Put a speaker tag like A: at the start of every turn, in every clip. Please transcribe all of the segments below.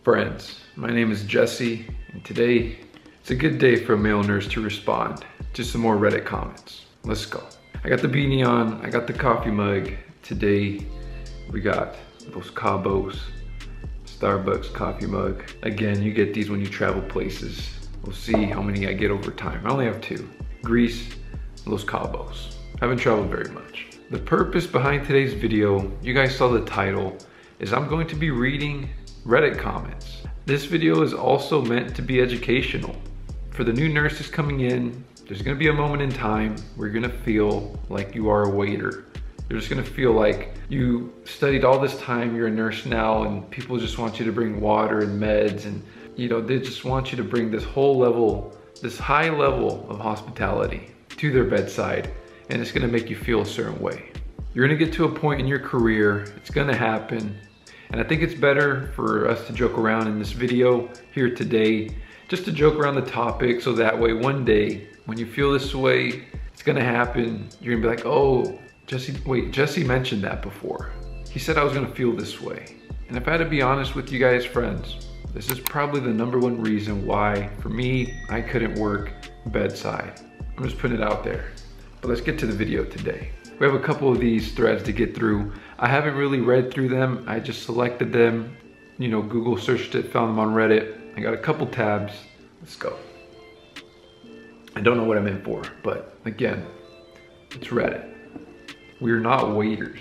A: Friends, my name is Jesse, and today it's a good day for a male nurse to respond to some more Reddit comments. Let's go. I got the beanie on, I got the coffee mug. Today we got those Cabos, Starbucks coffee mug. Again, you get these when you travel places. We'll see how many I get over time. I only have two, Greece and Los Cabos. I haven't traveled very much. The purpose behind today's video, you guys saw the title, is I'm going to be reading Reddit comments. This video is also meant to be educational. For the new nurses coming in, there's gonna be a moment in time where you're gonna feel like you are a waiter. You're just gonna feel like you studied all this time, you're a nurse now, and people just want you to bring water and meds, and they just want you to bring this whole level, this high level of hospitality to their bedside, and it's gonna make you feel a certain way. You're gonna get to a point in your career, it's gonna happen, and I think it's better for us to joke around in this video here today, just to joke around the topic, so that way one day, when you feel this way, it's gonna happen. You're gonna be like, oh, Jesse mentioned that before. He said I was gonna feel this way. And if I had to be honest with you guys, friends, this is probably the #1 reason why, for me, I couldn't work bedside. I'm just putting it out there. But let's get to the video today. We have a couple of these threads to get through. I haven't really read through them. I just selected them, Google searched it, found them on Reddit. I got a couple tabs. Let's go. I don't know what I'm in for, but again, it's Reddit. We're not waiters.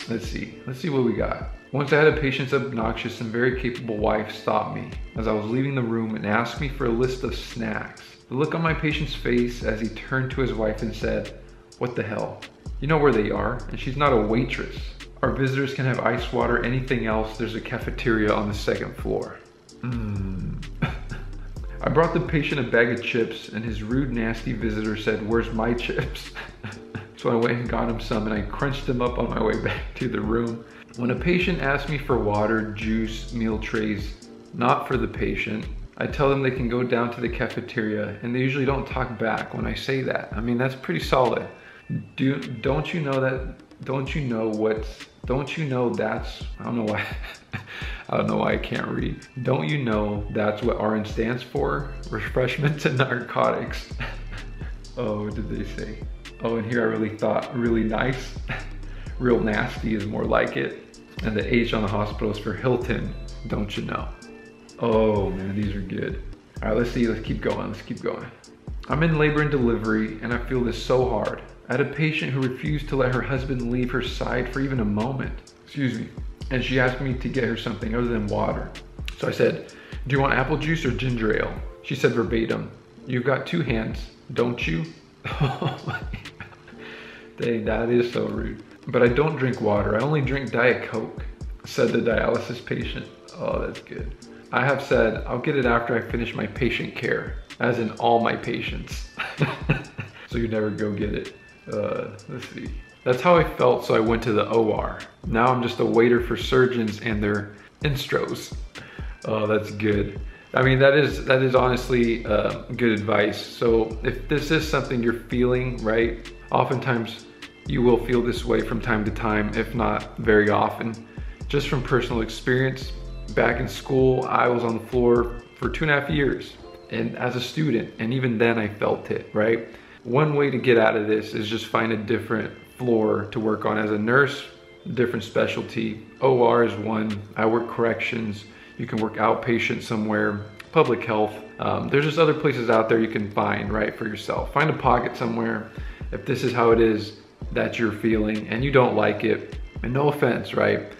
A: Let's see what we got. Once I had a patient's obnoxious and very capable wife stop me as I was leaving the room and asked me for a list of snacks. The look on my patient's face as he turned to his wife and said, "What the hell? You know where they are, and she's not a waitress. Our visitors can have ice water, anything else. There's a cafeteria on the 2nd floor." I brought the patient a bag of chips, and his rude, nasty visitor said, "Where's my chips?" So I went and got him some, and I crunched them up on my way back to the room. When a patient asks me for water, juice, meal trays, not for the patient, I tell them they can go down to the cafeteria, and they usually don't talk back when I say that. I mean, that's pretty solid. Don't you know that's, I don't know why, I don't know why I can't read. Don't you know that's what RN stands for? Refreshments and narcotics. Oh, what did they say? Oh, and here I really thought really nice. Real nasty is more like it. And the H on the hospital is for Hilton, don't you know? Oh man, these are good. All right, let's keep going. I'm in labor and delivery, and I feel this so hard. I had a patient who refused to let her husband leave her side for even a moment. Excuse me. And she asked me to get her something other than water. So I said, "Do you want apple juice or ginger ale?" She said verbatim, "You've got 2 hands, don't you?" Oh my God. Dang, that is so rude. "But I don't drink water, I only drink Diet Coke," said the dialysis patient. Oh, that's good. I have said, "I'll get it after I finish my patient care," as in all my patients. So you never go get it. Let's see. That's how I felt, so I went to the OR. Now I'm just a waiter for surgeons and their instros. Oh, that's good. I mean, that is honestly good advice. So if this is something you're feeling, right? Oftentimes you will feel this way from time to time, if not very often. Just from personal experience, back in school, I was on the floor for 2.5 years and as a student, and even then I felt it, right? One way to get out of this is just find a different floor to work on. As a nurse, different specialty. OR is one. I work corrections. You can work outpatient somewhere, public health. There's just other places out there you can find, right, for yourself. Find a pocket somewhere. If this is how it is that you're feeling and you don't like it, and no offense, right?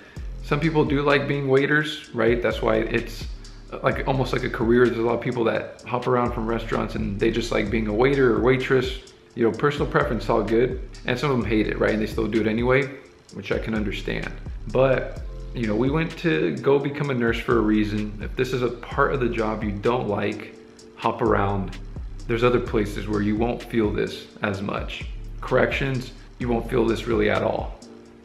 A: Some people do like being waiters, right? That's why it's like almost like a career. There's a lot of people that hop around from restaurants and they just like being a waiter or waitress. Personal preference, all good. And some of them hate it, right? And they still do it anyway, which I can understand. But, we went to go become a nurse for a reason. If this is a part of the job you don't like, hop around. There's other places where you won't feel this as much. Corrections, you won't feel this really at all.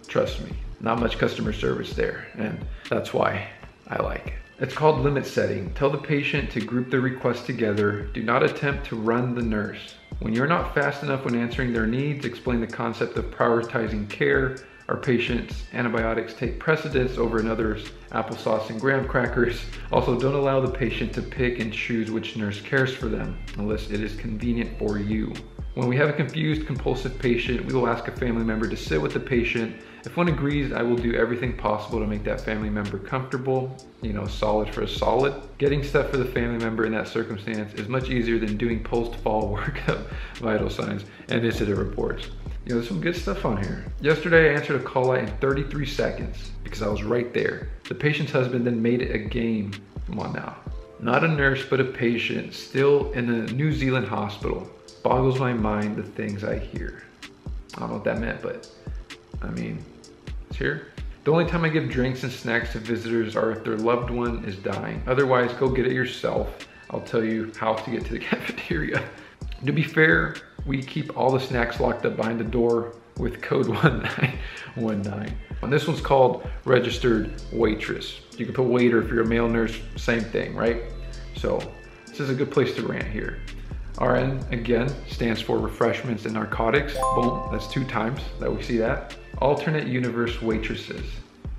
A: Trust me, not much customer service there. And that's why I like it. It's called limit setting. Tell the patient to group their requests together. Do not attempt to run the nurse. When you're not fast enough when answering their needs, explain the concept of prioritizing care. Our patients' antibiotics take precedence over another's applesauce and graham crackers. Also, don't allow the patient to pick and choose which nurse cares for them unless it is convenient for you. When we have a confused, compulsive patient, we will ask a family member to sit with the patient. If one agrees, I will do everything possible to make that family member comfortable, solid for a solid. Getting stuff for the family member in that circumstance is much easier than doing post-fall workup, vital signs, and incident reports. There's some good stuff on here. Yesterday, I answered a call light in 33 seconds because I was right there. The patient's husband then made it a game. Come on now. Not a nurse, but a patient, still in a New Zealand hospital. Boggles my mind the things I hear. I don't know what that meant, but it's here. The only time I give drinks and snacks to visitors are if their loved one is dying. Otherwise, go get it yourself. I'll tell you how to get to the cafeteria. To be fair, we keep all the snacks locked up behind the door with code 1919. And this one's called registered waitress. You can put waiter if you're a male nurse, same thing, right? So this is a good place to rant here. RN, again, stands for refreshments and narcotics. Boom, that's 2 times that we see that. Alternate universe waitresses.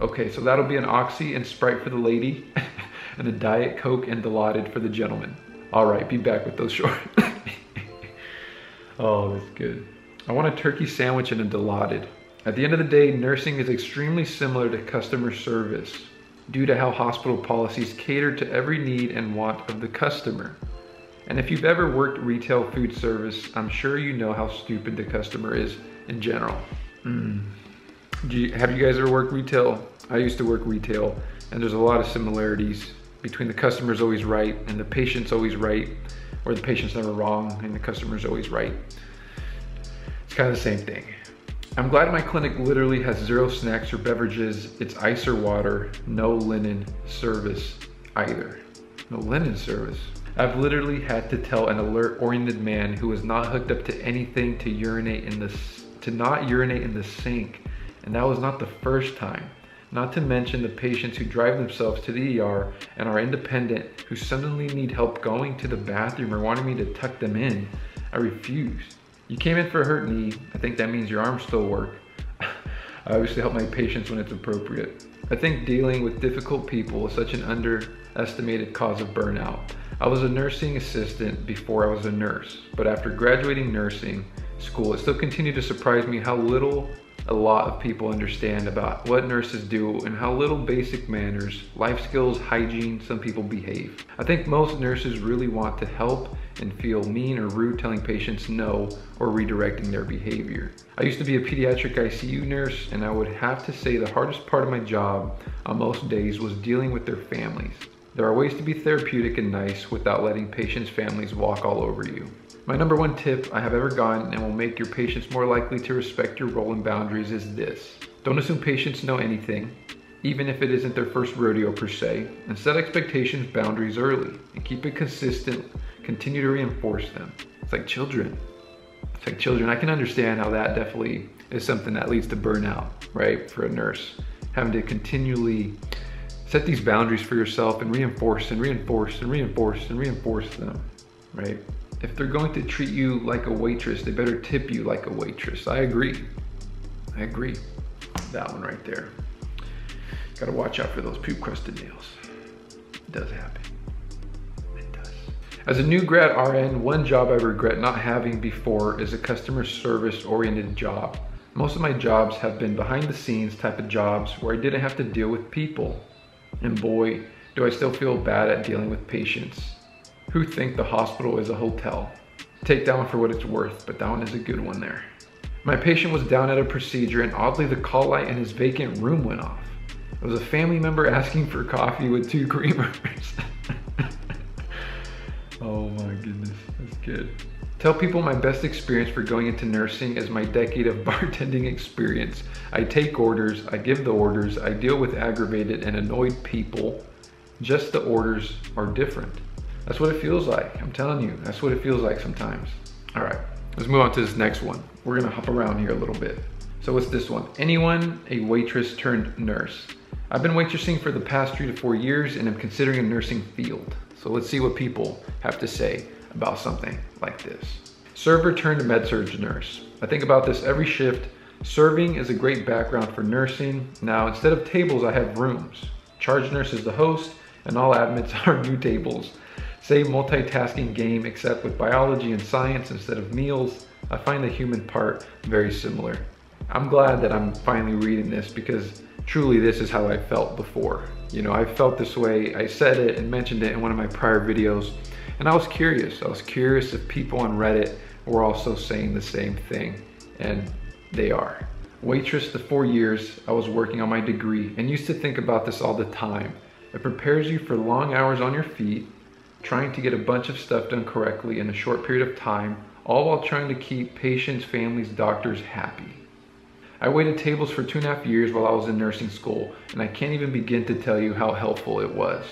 A: Okay, so that'll be an Oxy and Sprite for the lady and a Diet Coke and Dilaudid for the gentleman. All right, be back with those shorts. Oh, that's good. I want a turkey sandwich and a Dilaudid. At the end of the day, nursing is extremely similar to customer service due to how hospital policies cater to every need and want of the customer. And if you've ever worked retail food service, I'm sure you know how stupid the customer is in general. Have you guys ever worked retail? I used to work retail, and there's a lot of similarities between the customer's always right and the patient's always right, or the patient's never wrong and the customer's always right. It's kind of the same thing. I'm glad my clinic literally has 0 snacks or beverages. It's ice or water, no linen service either. No linen service. I've literally had to tell an alert-oriented man who was not hooked up to anything to not urinate in the sink, and that was not the first time. Not to mention the patients who drive themselves to the ER and are independent, who suddenly need help going to the bathroom or wanting me to tuck them in. I refused. You came in for a hurt knee. I think that means your arms still work. I obviously help my patients when it's appropriate. I think dealing with difficult people is such an underestimated cause of burnout. I was a nursing assistant before I was a nurse, but after graduating nursing school, it still continued to surprise me how little a lot of people understand about what nurses do and how little basic manners, life skills, hygiene some people behave. I think most nurses really want to help and feel mean or rude telling patients no or redirecting their behavior. I used to be a pediatric ICU nurse, and I would have to say the hardest part of my job on most days was dealing with their families. There are ways to be therapeutic and nice without letting patients' families walk all over you. My number 1 tip I have ever gotten and will make your patients more likely to respect your role and boundaries is this. Don't assume patients know anything, even if it isn't their first rodeo per se, and set expectations boundaries early and keep it consistent. Continue to reinforce them. It's like children. I can understand how that definitely is something that leads to burnout, right? For a nurse, having to continually set these boundaries for yourself and reinforce and reinforce and reinforce and reinforce them, right? If they're going to treat you like a waitress, they better tip you like a waitress. I agree. That one right there. Gotta watch out for those poop crusted nails. It does happen. It does. As a new grad RN, one job I regret not having before is a customer service oriented job. Most of my jobs have been behind the scenes type of jobs where I didn't have to deal with people. And boy, do I still feel bad at dealing with patients who think the hospital is a hotel. Take that one for what it's worth, but that one is a good one there. My patient was down at a procedure and oddly the call light in his vacant room went off. It was a family member asking for coffee with 2 creamers. Oh my goodness, that's good. Tell people my best experience for going into nursing is my decade of bartending experience. I take orders, I give the orders, I deal with aggravated and annoyed people. Just the orders are different. That's what it feels like. I'm telling you, that's what it feels like sometimes. All right, let's move on to this next one. We're gonna hop around here a little bit. So what's this one? Anyone a waitress turned nurse? I've been waitressing for the past 3 to 4 years and am considering a nursing field. So let's see what people have to say about something like this. Server turned med-surg nurse. I think about this every shift. Serving is a great background for nursing. Now, instead of tables, I have rooms. Charge nurse is the host, and all admits are new tables. Same multitasking game, except with biology and science instead of meals. I find the human part very similar. I'm glad that I'm finally reading this because truly this is how I felt before. You know, I felt this way. I said it and mentioned it in one of my prior videos, and I was curious. I was curious if people on Reddit were also saying the same thing, and they are. Waitress the 4 years I was working on my degree, and used to think about this all the time. It prepares you for long hours on your feet, trying to get a bunch of stuff done correctly in a short period of time, all while trying to keep patients, families, doctors happy. I waited tables for 2.5 years while I was in nursing school, and I can't even begin to tell you how helpful it was.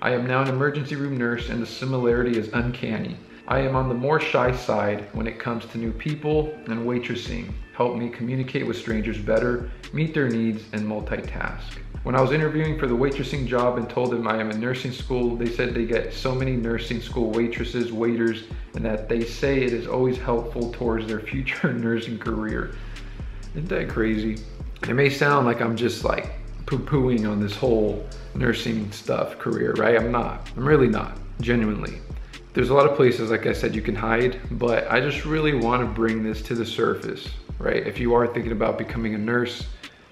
A: I am now an emergency room nurse, and the similarity is uncanny. I am on the more shy side when it comes to new people, and waitressing helped me communicate with strangers better, meet their needs, and multitask. When I was interviewing for the waitressing job and told them I am in nursing school, they said they get so many nursing school waitresses, waiters, and that they say it is always helpful towards their future nursing career. Isn't that crazy? It may sound like I'm just like poo-pooing on this whole nursing stuff career, right? I'm not. I'm really not, genuinely. There's a lot of places, like I said, you can hide, but I just really want to bring this to the surface, right? If you are thinking about becoming a nurse,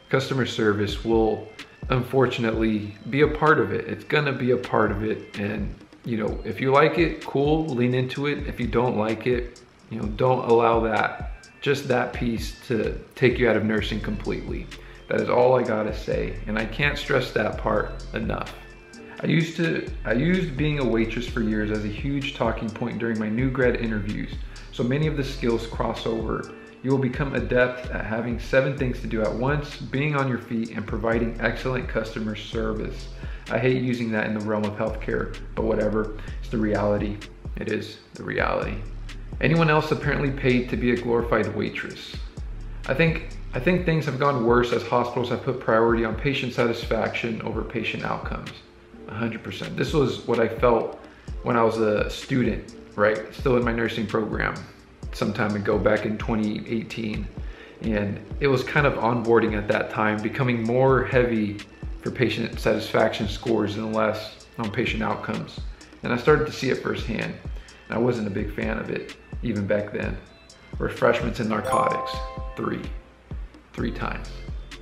A: customer service will unfortunately be a part of it. It's gonna be a part of it, and you know, if you like it, cool, lean into it. If you don't like it, you know, don't allow just that piece to take you out of nursing completely. That is all I gotta say, and I can't stress that part enough. I used being a waitress for years as a huge talking point during my new grad interviews, so many of the skills cross over. You will become adept at having 7 things to do at once, being on your feet, and providing excellent customer service. I hate using that in the realm of healthcare, but whatever, it's the reality. It is the reality. Anyone else apparently paid to be a glorified waitress? I think things have gone worse as hospitals have put priority on patient satisfaction over patient outcomes. 100%. This was what I felt when I was a student, right? Still in my nursing program some time ago, back in 2018. And it was kind of onboarding at that time, becoming more heavy for patient satisfaction scores and less on patient outcomes. And I started to see it firsthand. And I wasn't a big fan of it, even back then. Refreshments and narcotics, 3 times.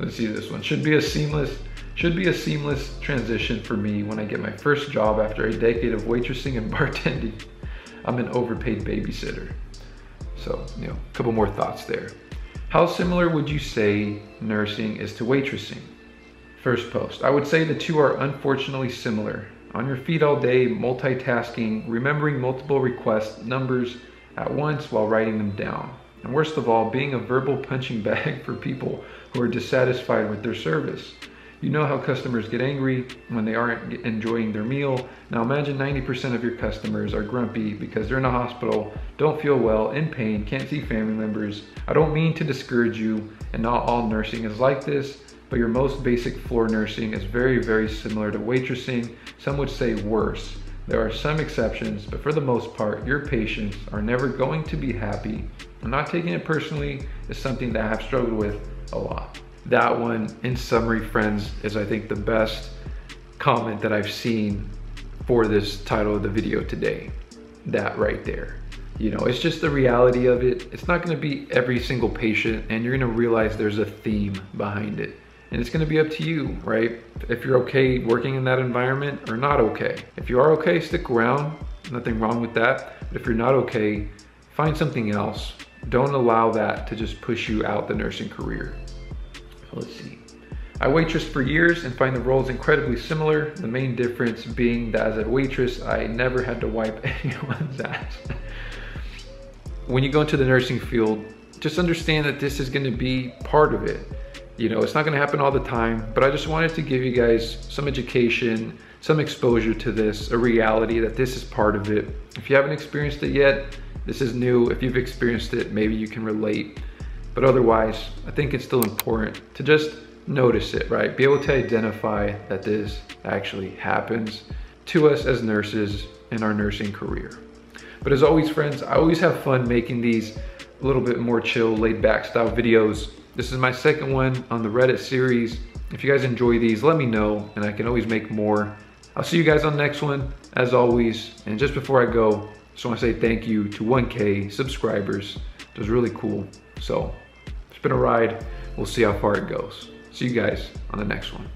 A: Let's see this one. Should be a seamless transition for me when I get my first job after a decade of waitressing and bartending. I'm an overpaid babysitter. So, you know, a couple more thoughts there. How similar would you say nursing is to waitressing? First post. I would say the two are unfortunately similar. On your feet all day, multitasking, remembering multiple request numbers at once while writing them down. And worst of all, being a verbal punching bag for people who are dissatisfied with their service. You know how customers get angry when they aren't enjoying their meal. Now imagine 90% of your customers are grumpy because they're in a hospital, don't feel well, in pain, can't see family members. I don't mean to discourage you, and not all nursing is like this, but your most basic floor nursing is very, very similar to waitressing. Some would say worse. There are some exceptions, but for the most part, your patients are never going to be happy. I'm not taking it personally. It's something that I have struggled with a lot. That one, in summary, friends, is I think the best comment that I've seen for this title of the video today. That right there. You know, it's just the reality of it. It's not gonna be every single patient, and you're gonna realize there's a theme behind it. And it's gonna be up to you, right? If you're okay working in that environment or not okay. If you are okay, stick around, nothing wrong with that. But if you're not okay, find something else. Don't allow that to just push you out the nursing career. Let's see. I waitressed for years and find the roles incredibly similar. The main difference being that as a waitress, I never had to wipe anyone's ass. When you go into the nursing field, just understand that this is gonna be part of it. You know, it's not gonna happen all the time, but I just wanted to give you guys some education, some exposure to this, a reality that this is part of it. If you haven't experienced it yet, this is new. If you've experienced it, maybe you can relate. But otherwise, I think it's still important to just notice it, right? Be able to identify that this actually happens to us as nurses in our nursing career. But as always, friends, I always have fun making these a little bit more chill, laid back style videos. This is my second one on the Reddit series. If you guys enjoy these, let me know, and I can always make more. I'll see you guys on the next one, as always. And just before I go, just want to say thank you to 1K subscribers. It was really cool. So it's been a ride. We'll see how far it goes. See you guys on the next one.